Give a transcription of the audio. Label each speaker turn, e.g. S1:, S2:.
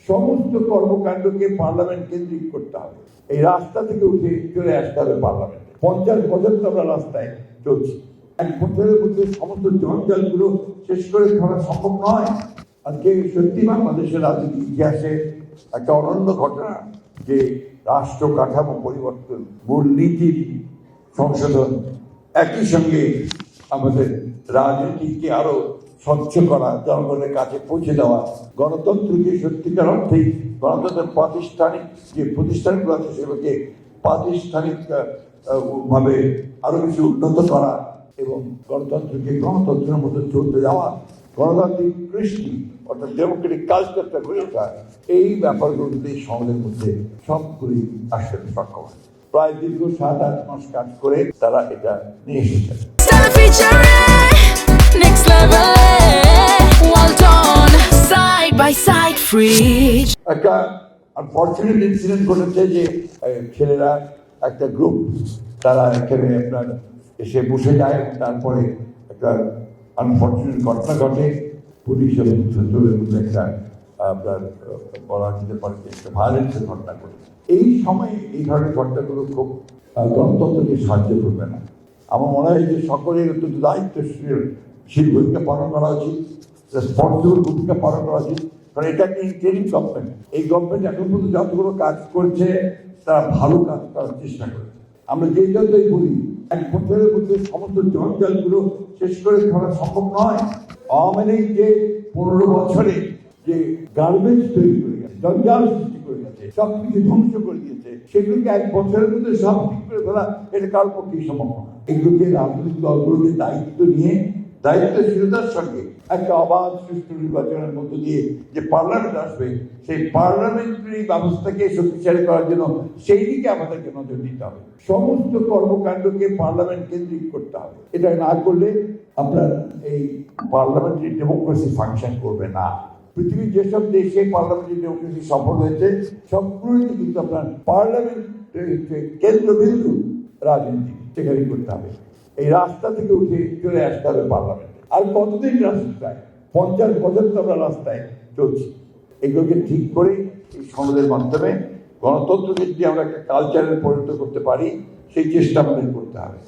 S1: সমস্ত কর্মকাণ্ডকে পার্লামেন্ট কেন্দ্রিক করতে হবে। এই রাস্তা থেকে উঠে চলে আসতে হবে পার্লামেন্টে। 50 বছর তো আমরা রাস্তায় চলছি, 1 বছরের মধ্যে সমস্ত জঞ্জালগুলো শেষ করে ফেলা সম্ভব নয়। আজকে সত্যি বাংলাদেশের রাজনীতির ইতিহাসে একটা অনন্য ঘটনা যে রাষ্ট্র কাঠামো পরিবর্তন, মূলনীতির সংশোধন, একই সঙ্গে আমাদের রাজনীতিকে আরো স্বচ্ছ করা, জনগণের কাছে পৌঁছে দেওয়া, গণতন্ত্রকে সত্যিকার অর্থেই গণতন্ত্রের প্রাতিষ্ঠানিক যে প্রতিষ্ঠানগুলো আছে সেগুলোকে প্রাতিষ্ঠানিক ভাবে আরো বেশি উন্নত করা এবং গণতন্ত্রকে গণতন্ত্রের মধ্যে চলতে যাওয়া, গণতান্ত্রিক কৃষ্টি অর্থাৎ ডেমোক্রেটিক কালচারটা গড়ে ওঠা, এই ব্যাপারগুলোতে সমাজের মধ্যে সবগুলি আসতে সক্ষম হয়। প্রায় দীর্ঘ 7-8 মাস কাজ করে তারা এটা নিয়ে এসেছেন। একটা আনফরচুনেট ইনসিডেন্ট ঘটেছে যে ছেলেরা একটা গ্রুপ তারা এখানে আপনার এসে বসে যায়, তারপরে একটা আনফরচুনেট ঘটনা ঘটে, পুলিশ এবং ছাত্রদের মধ্যে একটা আপনার বলা যেতে পারে যে একটা ভায়োলেন্সের ঘটনা ঘটে। এই সময় এই ধরনের ঘটনাগুলো খুব গণতন্ত্রকে সাহায্য করবে না। আমার মনে হয় যে সকলের অত্যন্ত দায়িত্বশীল ভূমিকা পালন করা উচিত, রেসপন্সিবল ভূমিকা পালন করা উচিত, কারণ এটা একটা ইন্টারিম গভর্নমেন্ট। এই গভর্নমেন্ট এখন পর্যন্ত যতগুলো কাজ করছে তারা ভালো কাজ করার চেষ্টা করেছে। আমরা যে যতই বলি 1 বছরের মধ্যে সমস্ত জঞ্জালগুলো শেষ করে ফেলা সম্ভব নয়। আওয়ামী লীগ যে 15 বছরে যে গার্বেজ তৈরি করে গেছে, জঞ্জাল সৃষ্টি করে গেছে, সবকিছু ধ্বংস করে দিয়েছে, সেগুলোকে 1 বছরের মধ্যে সব ঠিক করে ফেলা এটা কারোর পক্ষেই সম্ভব না। এগুলোকে রাজনৈতিক দলগুলোকে দায়িত্ব নিয়ে দায়িত্বশীলতার সঙ্গে একটা অবাধ সুষ্ঠু নির্বাচনের মধ্য দিয়ে যে পার্লামেন্ট আসবে, সেই পার্লামেন্টারি ব্যবস্থাকে শক্তিশালী করার জন্য সেই দিকে আমাদেরকে নজর দিতে হবে। সমস্ত কর্মকাণ্ডকে পার্লামেন্ট কেন্দ্রিক করতে হবে। এটা না করলে আপনার এই পার্লামেন্টারি ডেমোক্রেসি ফাংশন করবে না। পৃথিবীর যেসব দেশে পার্লামেন্টারি ডেমোক্রেসি সফল হয়েছে সবগুলোতে কিন্তু আপনার পার্লামেন্ট কেন্দ্রবিন্দু রাজনীতি সেখানে করতে হবে। এই রাস্তা থেকে উঠে চলে আসতে হবে পার্লামেন্টে। আর কতদিন রাস্তায় 50 বছর তো আমরা রাস্তায় চলছি। এগুলোকে ঠিক করে এই সনদের মাধ্যমে গণতন্ত্রকে যদি আমরা একটা কালচারে পরিণত করতে পারি সেই চেষ্টা আমাদের করতে হবে।